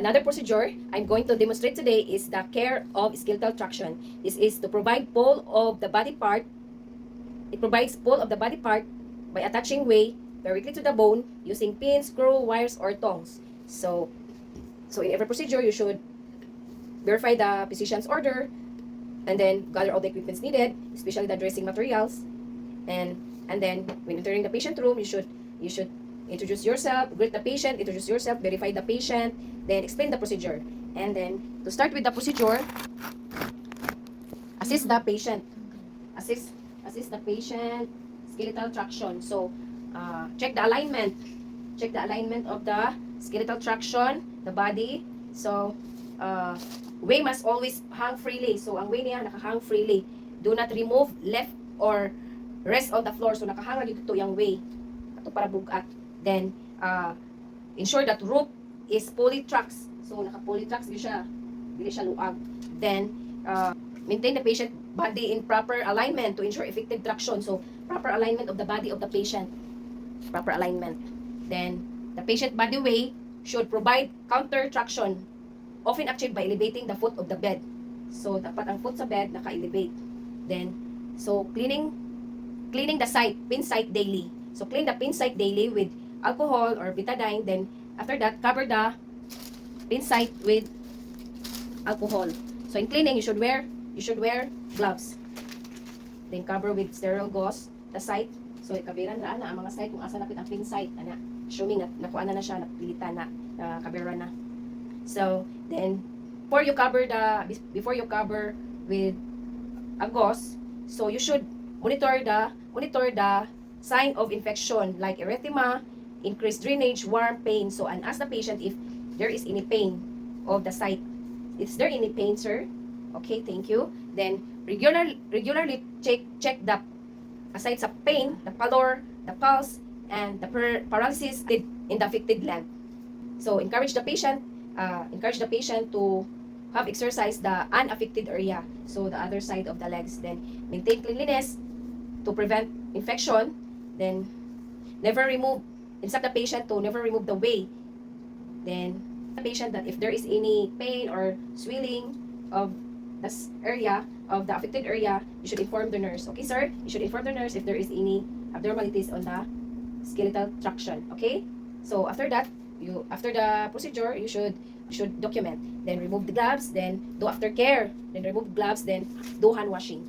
Another procedure I'm going to demonstrate today is the care of skeletal traction. This is to provide pull of the body part. It provides pull of the body part by attaching weight directly to the bone using pins, screw, wires, or tongs. So in every procedure, you should verify the physician's order and then gather all the equipments needed, especially the dressing materials. And then when entering the patient room, you should introduce yourself, greet the patient, introduce yourself, verify the patient, then explain the procedure. And then to start with the procedure, assist the patient. Assist the patient skeletal traction. So check the alignment. Check the alignment of the skeletal traction, the body. So way must always hang freely. So ang way niya nakahang freely. Do not remove left or rest on the floor. So nakahang dito to yung way. Ito para bugat. Then ensure that rope is pulley tracks. So naka-pulley tracks dili siya luag. Then maintain the patient body in proper alignment to ensure effective traction. So proper alignment of the body of the patient. Proper alignment. Then the patient body weight should provide counter traction, often achieved by elevating the foot of the bed. So dapat ang foot sa bed naka-elevate. Then so cleaning the site, pin site daily. So clean the pin site daily with alcohol or betadine. Then after that, cover the pin site with alcohol. So in cleaning, you should wear gloves. Then cover with sterile gauze the site. So kabiran ra na ang mga site kung asa napit ang pin site ana. Assuming nakuha na siya, napilitan na, kabiran na. So then before you cover with a gauze, so you should monitor the sign of infection like erythema, increased drainage, warm, pain. So and ask the patient if there is any pain of the site. Is there any pain, sir? Okay, thank you. Then regularly check the aside sa pain, the pallor, the pulse, and the paralysis in the affected leg. So encourage the patient to have exercise the unaffected area, so the other side of the legs. Then maintain cleanliness to prevent infection. Then instruct the patient to never remove the way. Then the patient that if there is any pain or swelling of this area, of the affected area, you should inform the nurse. Okay, sir? You should inform the nurse if there is any abnormalities on the skeletal traction. Okay? So after that, after the procedure, you should document. Then remove the gloves, then do aftercare. Then remove gloves, then do hand washing.